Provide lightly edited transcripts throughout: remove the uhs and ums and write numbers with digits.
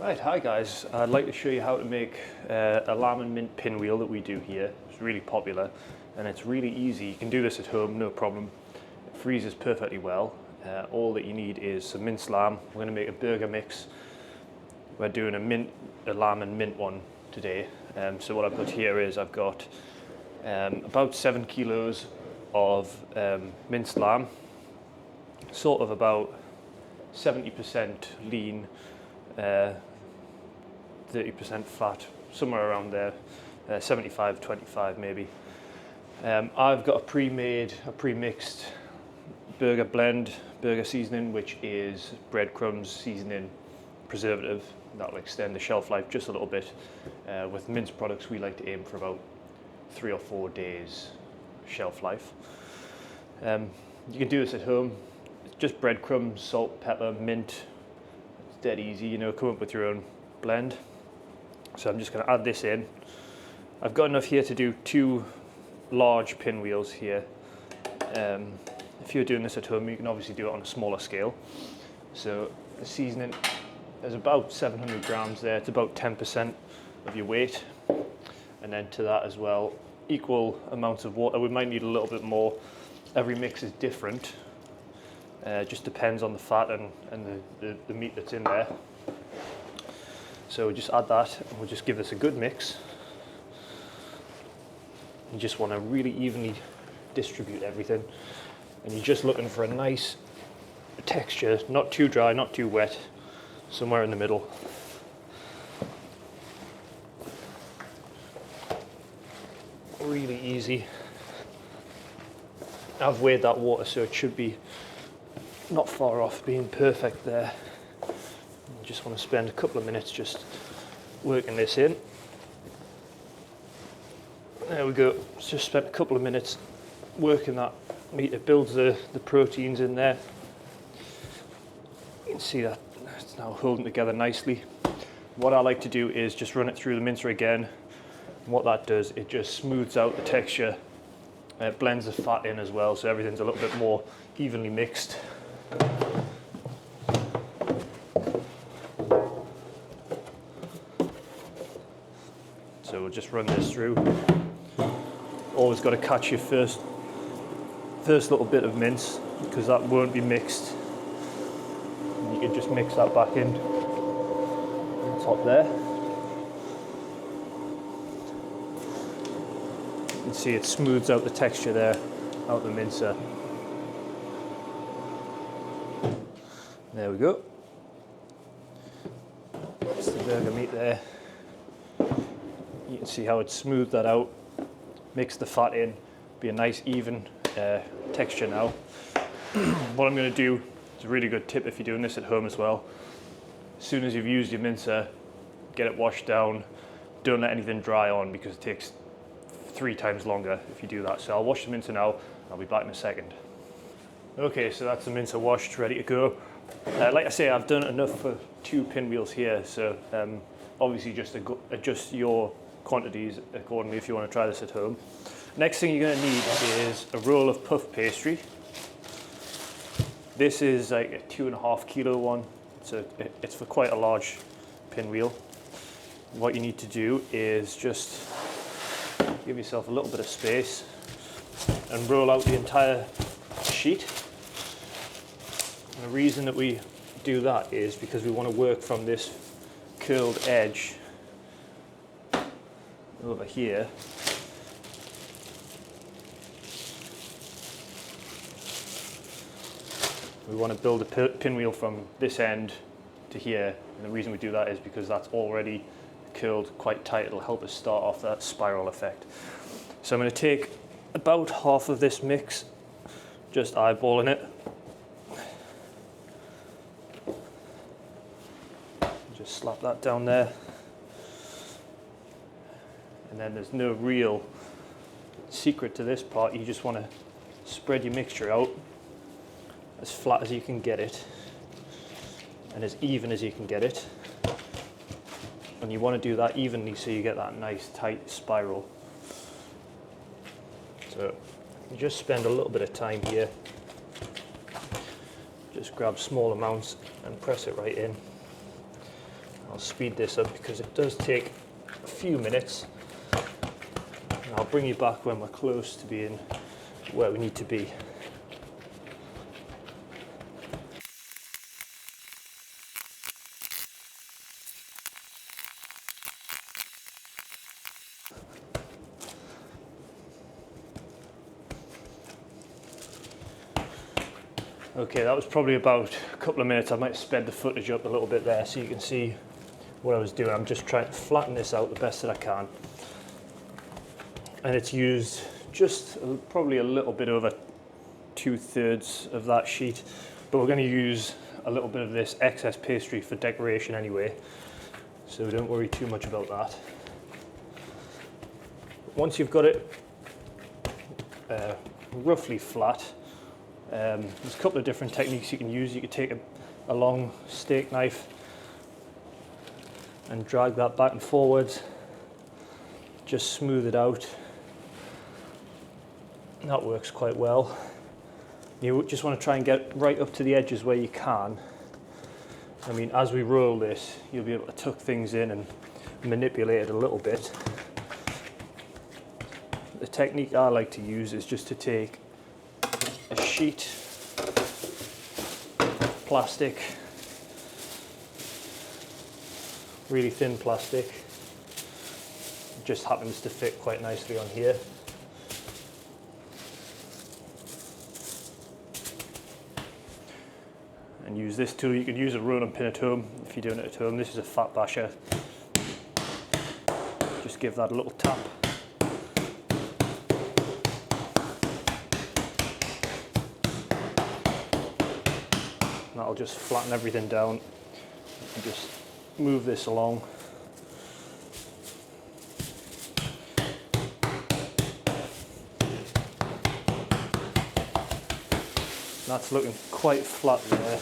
Right, hi guys. I'd like to show you how to make a lamb and mint pinwheel that we do here. It's really popular and it's really easy. You can do this at home, no problem. It freezes perfectly well. All that you need is some minced lamb. We're going to make a burger mix. We're doing a lamb and mint one today. So what I've got here is I've got about 7 kilos of minced lamb, sort of about 70% lean, 30% fat, somewhere around there, 75-25 maybe. I've got a pre-mixed burger blend, burger seasoning, which is breadcrumbs, seasoning, preservative. That'll extend the shelf life just a little bit. With minced products, we like to aim for about 3 or 4 days shelf life. You can do this at home. It's just breadcrumbs, salt, pepper, mint. It's dead easy, you know, come up with your own blend. So I'm just going to add this in. I've got enough here to do 2 large pinwheels here. If you're doing this at home, you can obviously do it on a smaller scale. So the seasoning, there's about 700 grams there. It's about 10% of your weight. And then to that as well, equal amounts of water. We might need a little bit more. Every mix is different. It just depends on the fat and the meat that's in there. So we'll just add that and we'll just give this a good mix. You just want to really evenly distribute everything. And you're just looking for a nice texture, not too dry, not too wet, somewhere in the middle. Really easy. I've weighed that water, so it should be not far off being perfect there. You just want to spend a couple of minutes just working this in. There we go. Just spent a couple of minutes working that meat. It builds the proteins in there. You can see that it's now holding together nicely. What I like to do is just run it through the mincer again. And what that does, it just smooths out the texture. It blends the fat in as well, so everything's a little bit more evenly mixed. So we'll just run this through. Always got to catch your first little bit of mince, because that won't be mixed. And you can just mix that back in on top there. You can see it smooths out the texture there, out the mincer. There we go. That's the burger meat there. You can see how it smoothed that out, mixed the fat in, be a nice even texture now. What I'm going to do, it's a really good tip if you're doing this at home as well. As soon as you've used your mincer, get it washed down. Don't let anything dry on, because it takes 3 times longer if you do that. So I'll wash the mincer now. I'll be back in a second. Okay, so that's the mincer washed, ready to go. Like I say, I've done enough for 2 pinwheels here, so obviously just adjust your quantities accordingly if you want to try this at home. Next thing you're going to need is a roll of puff pastry. This is like a 2.5 kilo one, so it's for quite a large pinwheel. What you need to do is just give yourself a little bit of space and roll out the entire sheet. And the reason that we do that is because we want to work from this curled edge over here. We want to build a pinwheel from this end to here, and the reason we do that is because that's already curled quite tight. It'll help us start off that spiral effect. So I'm going to take about half of this mix, just eyeballing it. Just slap that down there. And then there's no real secret to this part. You just want to spread your mixture out as flat as you can get it and as even as you can get it. And you want to do that evenly so you get that nice tight spiral. So you just spend a little bit of time here. Just grab small amounts and press it right in. I'll speed this up because it does take a few minutes. And I'll bring you back when we're close to being where we need to be. Okay, that was probably about a couple of minutes. I might have sped the footage up a little bit there so you can see what I was doing. I'm just trying to flatten this out the best that I can. And it's used just probably a little bit over 2/3 of that sheet, but we're going to use a little bit of this excess pastry for decoration anyway, so don't worry too much about that. Once you've got it roughly flat, there's a couple of different techniques you can use. You could take a long steak knife and drag that back and forwards, just smooth it out. That works quite well. You just want to try and get right up to the edges where you can. I mean, as we roll this, you'll be able to tuck things in and manipulate it a little bit. The technique I like to use is just to take a sheet of plastic, really thin plastic. It just happens to fit quite nicely on here. And use this tool. You could use a rolling pin at home if you're doing it at home. This is a fat basher. Just give that a little tap. That'll just flatten everything down and just move this along. That's looking quite flat there.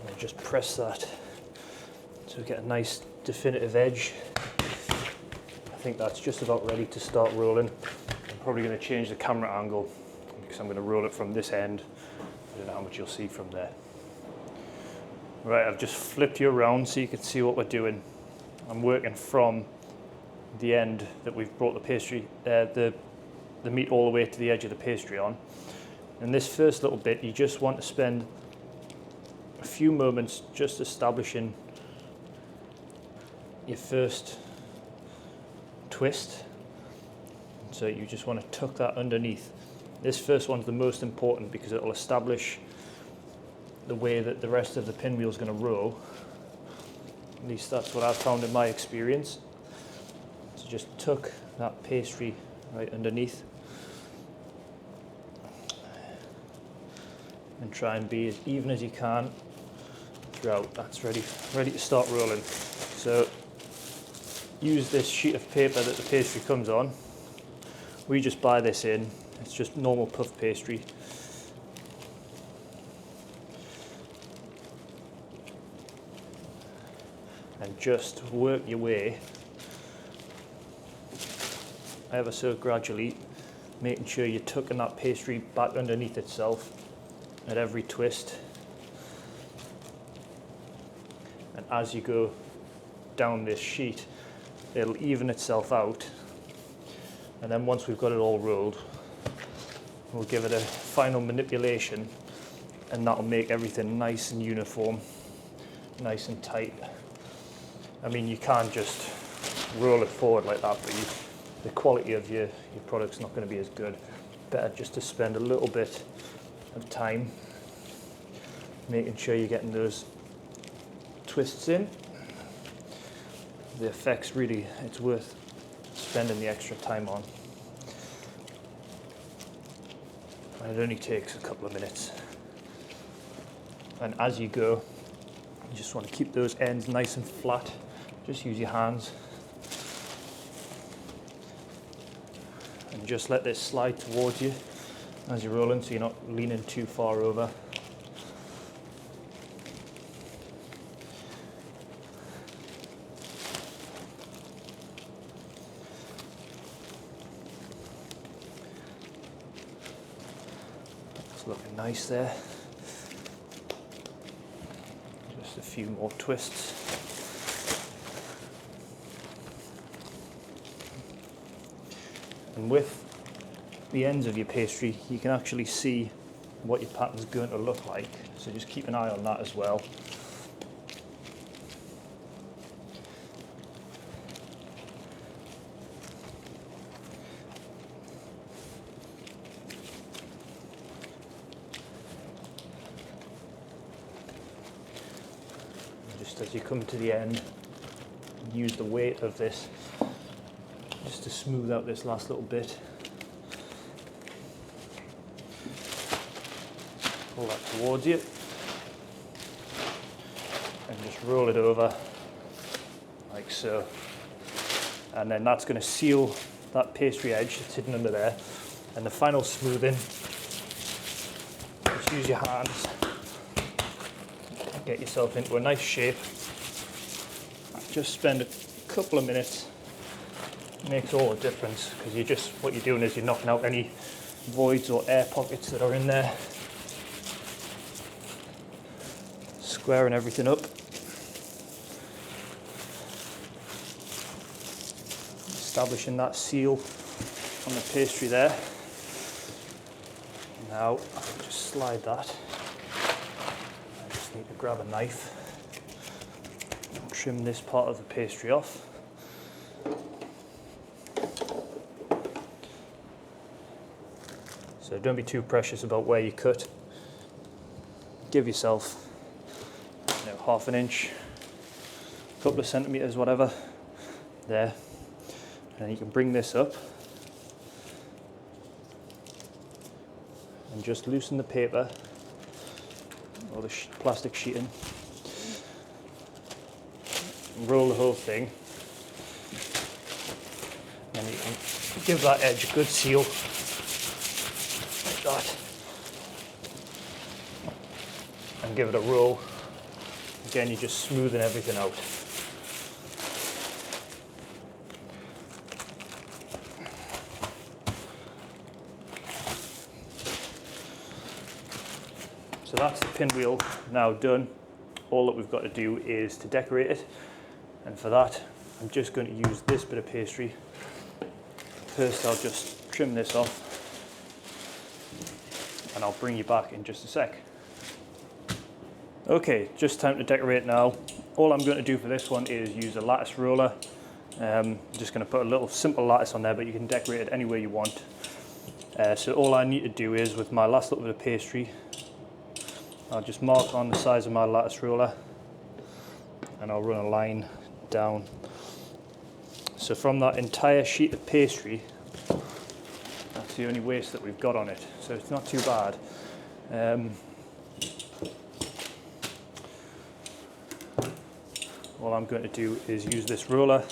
I'll just press that so we get a nice definitive edge. I think that's just about ready to start rolling. I'm probably going to change the camera angle because I'm going to roll it from this end. I don't know how much you'll see from there. Right, I've just flipped you around so you can see what we're doing. I'm working from the end that we've brought the pastry, the meat all the way to the edge of the pastry on. And this first little bit, you just want to spend a few moments just establishing your first twist. So you just want to tuck that underneath. This first one's the most important because it will establish the way that the rest of the pinwheel is going to roll. At least that's what I've found in my experience. So just tuck that pastry right underneath and try and be as even as you can throughout. That's ready to start rolling. So use this sheet of paper that the pastry comes on. We just buy this in. It's just normal puff pastry. And just work your way ever so gradually, making sure you're tucking that pastry back underneath itself at every twist. And as you go down this sheet, it'll even itself out. And then once we've got it all rolled, we'll give it a final manipulation, and that'll make everything nice and uniform, nice and tight. I mean, you can't just roll it forward like that, but the quality of your product's not going to be as good. Better just to spend a little bit of time making sure you're getting those twists in. The effects really, it's worth spending the extra time on. And it only takes a couple of minutes. And as you go, you just want to keep those ends nice and flat. Just use your hands. And just let this slide towards you as you're rolling, so you're not leaning too far over. It's looking nice there. Just a few more twists. And with the ends of your pastry, you can actually see what your pattern's going to look like. So just keep an eye on that as well. Just as you come to the end, use the weight of this just to smooth out this last little bit. Pull that towards you and just roll it over like so. And then that's going to seal that pastry edge that's hidden under there. And the final smoothing, just use your hands, get yourself into a nice shape. Just spend a couple of minutes. Makes all the difference, because what you're doing is you're knocking out any voids or air pockets that are in there, squaring everything up, establishing that seal on the pastry there. Now I'll just slide that. I just need to grab a knife and trim this part of the pastry off. So don't be too precious about where you cut. Give yourself half an inch, a couple of centimeters, whatever, there. And you can bring this up and just loosen the paper or the plastic sheeting. Roll the whole thing. And you can give that edge a good seal. That and give it a roll. Again, you're just smoothing everything out. So that's the pinwheel now done. All that we've got to do is to decorate it, and for that I'm just going to use this bit of pastry. First I'll just trim this off, and I'll bring you back in just a sec. Okay, just time to decorate now. All I'm going to do for this one is use a lattice roller. I'm just going to put a little simple lattice on there, but you can decorate it any way you want. So all I need to do is, with my last little bit of pastry, I'll just mark on the size of my lattice roller and I'll run a line down. So from that entire sheet of pastry, that's the only waste that we've got on it, so it's not too bad. All I'm going to do is use this roller,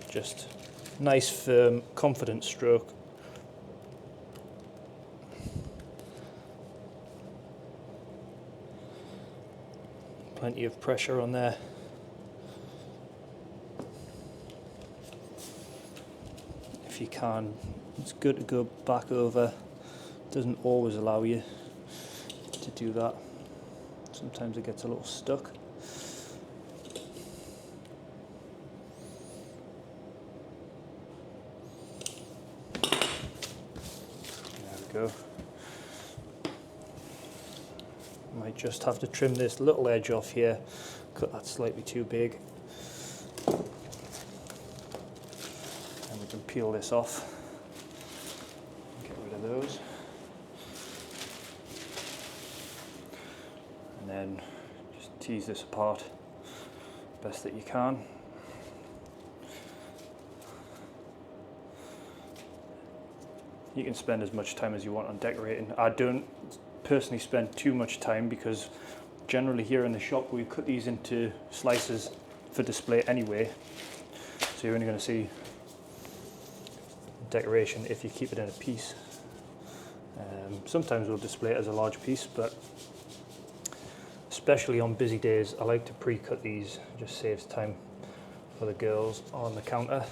just nice, firm, confident stroke. Plenty of pressure on there. If you can, it's good to go back over. Doesn't always allow you to do that. Sometimes it gets a little stuck. There we go. Might just have to trim this little edge off here. Cut that slightly too big. And we can peel this off. Get rid of those. And then just tease this apart best that you can. You can spend as much time as you want on decorating. I don't personally spend too much time, because generally here in the shop we cut these into slices for display anyway, so you're only going to see decoration if you keep it in a piece. Sometimes we'll display it as a large piece, but especially on busy days I like to pre-cut these. It just saves time for the girls on the counter.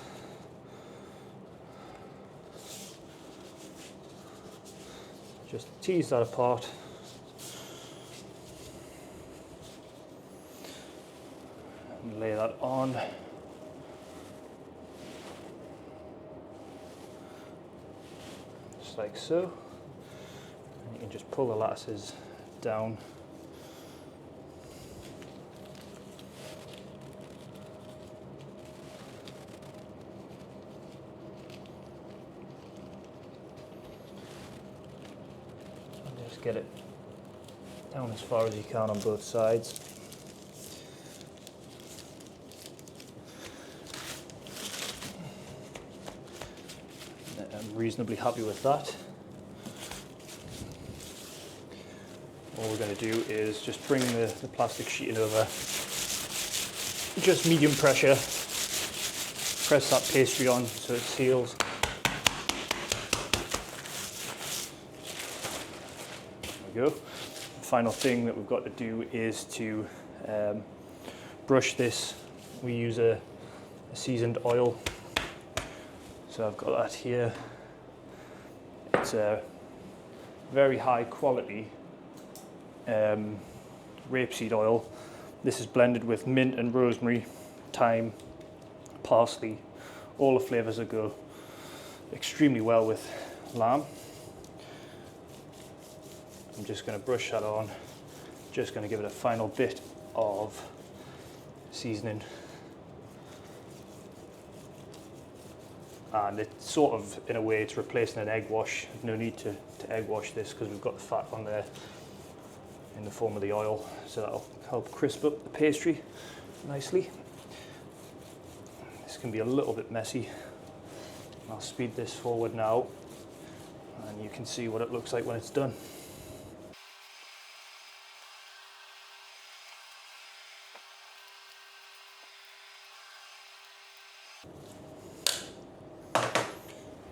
Just tease that apart. lay that on. Just like so. And you can just pull the lattices down. And just get it down as far as you can on both sides. I'm reasonably happy with that. All we're going to do is just bring the plastic sheeting over, just medium pressure, press that pastry on so it seals. There we go. The final thing that we've got to do is to brush this. We use a seasoned oil. So I've got that here. It's a very high quality rapeseed oil. This is blended with mint and rosemary, thyme, parsley, all the flavours that go extremely well with lamb. I'm just going to brush that on, just going to give it a final bit of seasoning. And it's sort of, in a way, it's replacing an egg wash. No need to egg wash this because we've got the fat on there in the form of the oil, so that'll help crisp up the pastry nicely. This can be a little bit messy. I'll speed this forward now and you can see what it looks like when it's done.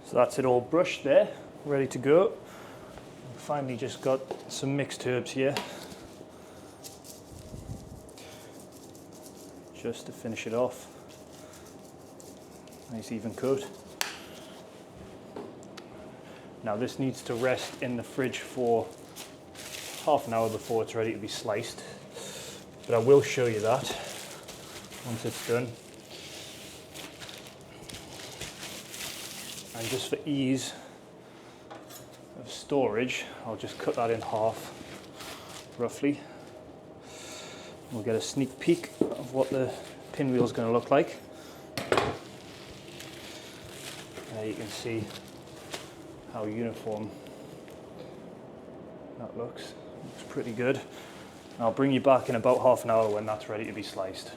So that's it all brushed there, ready to go. Finally just got some mixed herbs here, just to finish it off. Nice even coat. Now this needs to rest in the fridge for half an hour before it's ready to be sliced, but I will show you that once it's done. And just for ease of storage, I'll just cut that in half, roughly. We'll get a sneak peek of what the pinwheel is going to look like. There you can see how uniform that looks. Looks pretty good. I'll bring you back in about half an hour when that's ready to be sliced.